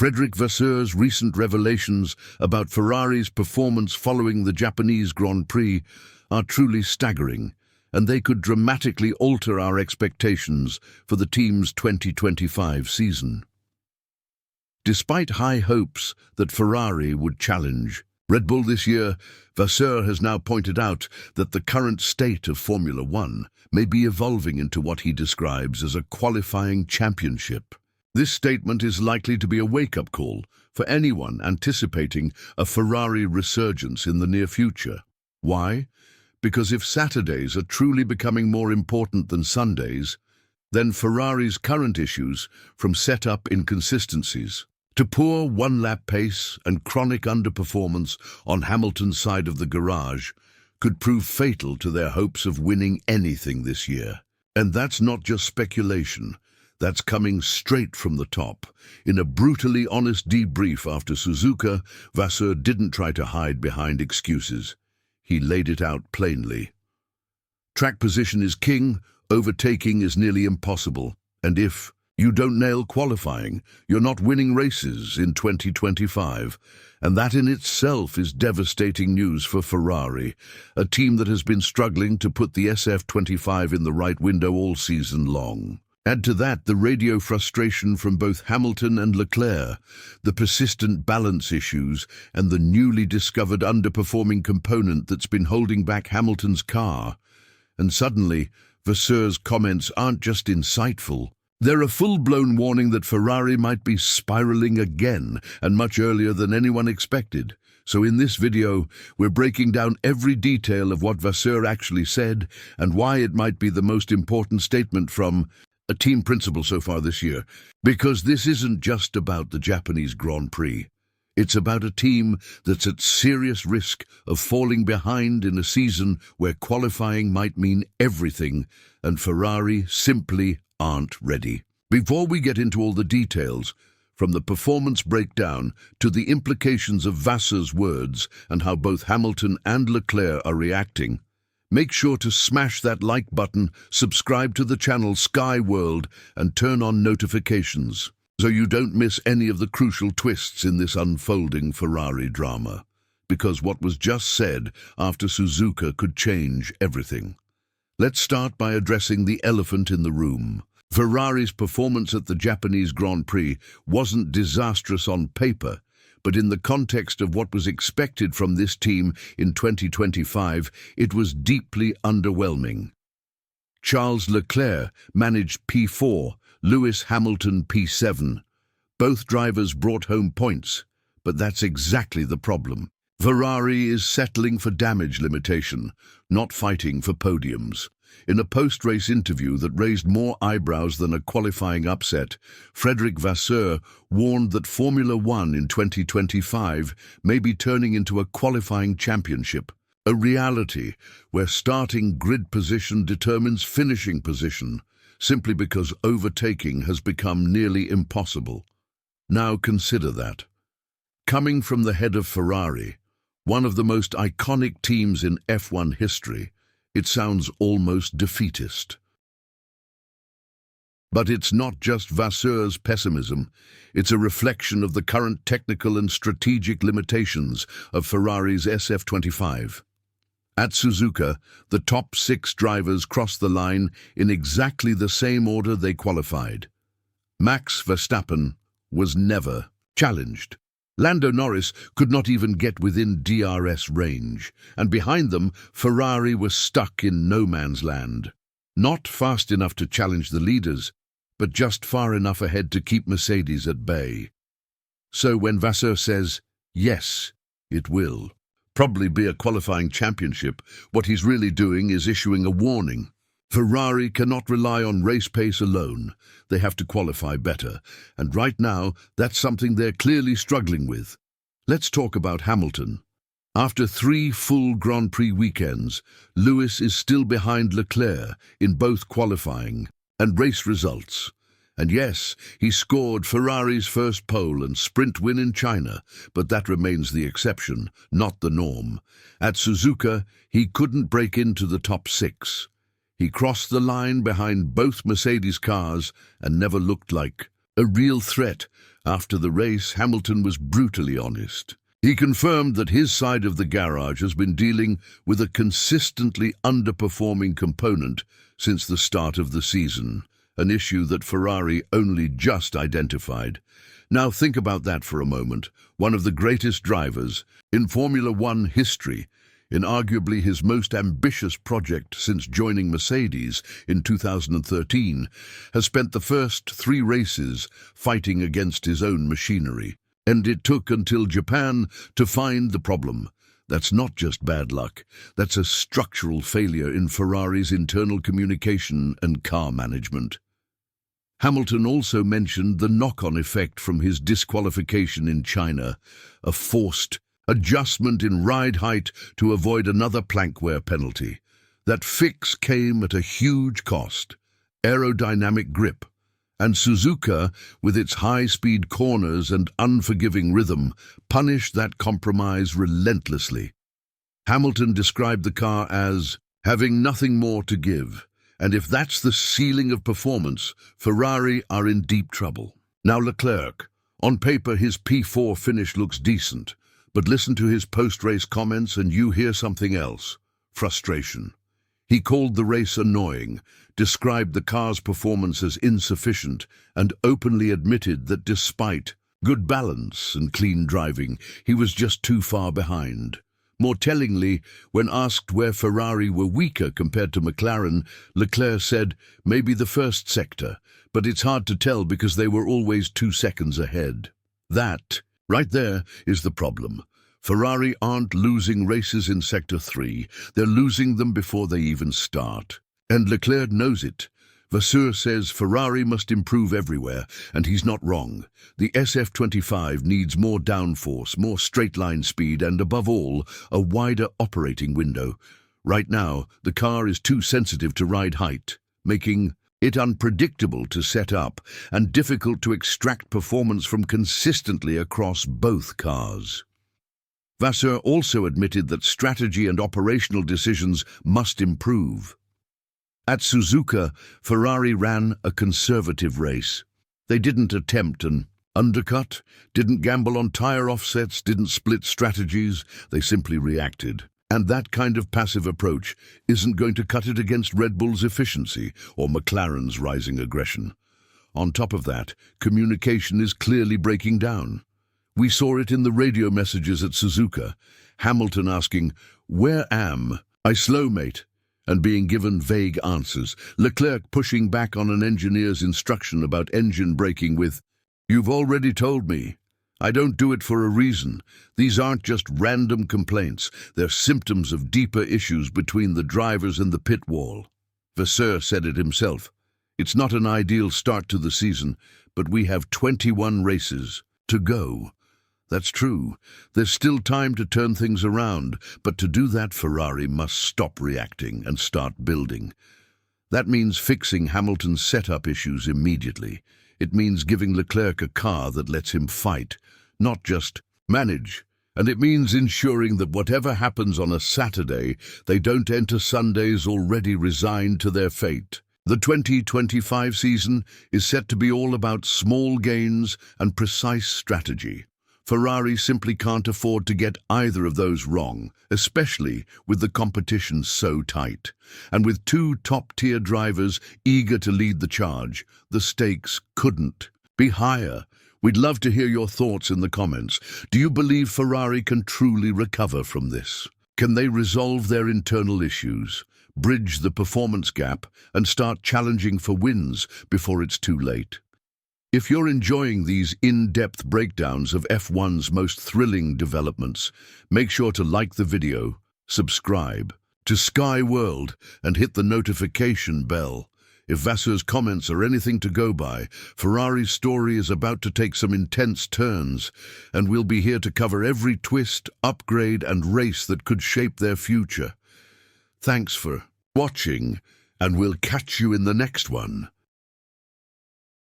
Frederic Vasseur's recent revelations about Ferrari's performance following the Japanese Grand Prix are truly staggering, and they could dramatically alter our expectations for the team's 2025 season. Despite high hopes that Ferrari would challenge Red Bull this year, Vasseur has now pointed out that the current state of Formula One may be evolving into what he describes as a qualifying championship. This statement is likely to be a wake-up call for anyone anticipating a Ferrari resurgence in the near future. Why? Because if Saturdays are truly becoming more important than Sundays, then Ferrari's current issues, from setup inconsistencies to poor one-lap pace and chronic underperformance on Hamilton's side of the garage, could prove fatal to their hopes of winning anything this year. And that's not just speculation. That's coming straight from the top. In a brutally honest debrief after Suzuka, Vasseur didn't try to hide behind excuses. He laid it out plainly. Track position is king, overtaking is nearly impossible, and if you don't nail qualifying, you're not winning races in 2025, and that in itself is devastating news for Ferrari, a team that has been struggling to put the SF25 in the right window all season long. Add to that the radio frustration from both Hamilton and Leclerc, the persistent balance issues, and the newly discovered underperforming component that's been holding back Hamilton's car. And suddenly, Vasseur's comments aren't just insightful. They're a full-blown warning that Ferrari might be spiraling again, and much earlier than anyone expected. So in this video, we're breaking down every detail of what Vasseur actually said and why it might be the most important statement from a team principal so far this year. Because this isn't just about the Japanese Grand Prix. It's about a team that's at serious risk of falling behind in a season where qualifying might mean everything, and Ferrari simply aren't ready. Before we get into all the details, from the performance breakdown to the implications of Vasseur's words and how both Hamilton and Leclerc are reacting, make sure to smash that like button, subscribe to the channel Sky World, and turn on notifications so you don't miss any of the crucial twists in this unfolding Ferrari drama. Because what was just said after Suzuka could change everything. Let's start by addressing the elephant in the room. Ferrari's performance at the Japanese Grand Prix wasn't disastrous on paper, but in the context of what was expected from this team in 2025, it was deeply underwhelming. Charles Leclerc managed P4, Lewis Hamilton P7. Both drivers brought home points, but that's exactly the problem. Ferrari is settling for damage limitation, not fighting for podiums. In a post-race interview that raised more eyebrows than a qualifying upset, Frederic Vasseur warned that Formula One in 2025 may be turning into a qualifying championship, a reality where starting grid position determines finishing position, simply because overtaking has become nearly impossible. Now consider that. Coming from the head of Ferrari, one of the most iconic teams in F1 history, it sounds almost defeatist. But it's not just Vasseur's pessimism, it's a reflection of the current technical and strategic limitations of Ferrari's SF25. At Suzuka, the top 6 drivers crossed the line in exactly the same order they qualified. Max Verstappen was never challenged. Lando Norris could not even get within DRS range, and behind them, Ferrari was stuck in no man's land. Not fast enough to challenge the leaders, but just far enough ahead to keep Mercedes at bay. So when Vasseur says, yes, it will probably be a qualifying championship, what he's really doing is issuing a warning. Ferrari cannot rely on race pace alone. They have to qualify better, and right now, that's something they're clearly struggling with. Let's talk about Hamilton. After 3 full Grand Prix weekends, Lewis is still behind Leclerc in both qualifying and race results. And yes, he scored Ferrari's first pole and sprint win in China, but that remains the exception, not the norm. At Suzuka, he couldn't break into the top 6. He crossed the line behind both Mercedes cars and never looked like a real threat After the race, Hamilton was brutally honest. He confirmed that his side of the garage has been dealing with a consistently underperforming component since the start of the season, an issue that Ferrari only just identified. Now think about that for a moment. One of the greatest drivers in Formula One history, in arguably his most ambitious project since joining Mercedes in 2013, has spent the first 3 races fighting against his own machinery. And it took until Japan to find the problem. That's not just bad luck, that's a structural failure in Ferrari's internal communication and car management. Hamilton also mentioned the knock-on effect from his disqualification in China, a forced adjustment in ride height to avoid another plank wear penalty. That fix came at a huge cost: aerodynamic grip. And Suzuka, with its high-speed corners and unforgiving rhythm, punished that compromise relentlessly. Hamilton described the car as having nothing more to give. And if that's the ceiling of performance, Ferrari are in deep trouble. Now Leclerc. On paper, his P4 finish looks decent, but listen to his post-race comments and you hear something else: frustration. He called the race annoying, described the car's performance as insufficient, and openly admitted that despite good balance and clean driving, he was just too far behind. More tellingly, when asked where Ferrari were weaker compared to McLaren, Leclerc said, maybe the first sector, but it's hard to tell because they were always 2 seconds ahead. That, right there, is the problem. Ferrari aren't losing races in Sector 3, they're losing them before they even start. And Leclerc knows it. Vasseur says Ferrari must improve everywhere, and he's not wrong. The SF25 needs more downforce, more straight-line speed, and above all, a wider operating window. Right now, the car is too sensitive to ride height, making it unpredictable to set up and difficult to extract performance from consistently across both cars. Vasseur also admitted that strategy and operational decisions must improve. At Suzuka, Ferrari ran a conservative race. They didn't attempt an undercut, didn't gamble on tire offsets, didn't split strategies. They simply reacted. And that kind of passive approach isn't going to cut it against Red Bull's efficiency or McLaren's rising aggression. On top of that, communication is clearly breaking down. We saw it in the radio messages at Suzuka. Hamilton asking, "Where am I slow, mate?" and being given vague answers. Leclerc pushing back on an engineer's instruction about engine braking with, "You've already told me. I don't do it for a reason. These aren't just random complaints. They're symptoms of deeper issues between the drivers and the pit wall." Vasseur said it himself. It's not an ideal start to the season, but we have 21 races to go. That's true. There's still time to turn things around, but to do that, Ferrari must stop reacting and start building. That means fixing Hamilton's setup issues immediately. It means giving Leclerc a car that lets him fight, not just manage. And it means ensuring that whatever happens on a Saturday, they don't enter Sundays already resigned to their fate. The 2025 season is set to be all about small gains and precise strategy. Ferrari simply can't afford to get either of those wrong, especially with the competition so tight. And with 2 top-tier drivers eager to lead the charge, the stakes couldn't be higher. We'd love to hear your thoughts in the comments. Do you believe Ferrari can truly recover from this? Can they resolve their internal issues, bridge the performance gap, and start challenging for wins before it's too late? If you're enjoying these in-depth breakdowns of F1's most thrilling developments, make sure to like the video, subscribe to Sky World, and hit the notification bell. If Vasseur's comments are anything to go by, Ferrari's story is about to take some intense turns, and we'll be here to cover every twist, upgrade, and race that could shape their future. Thanks for watching, and we'll catch you in the next one.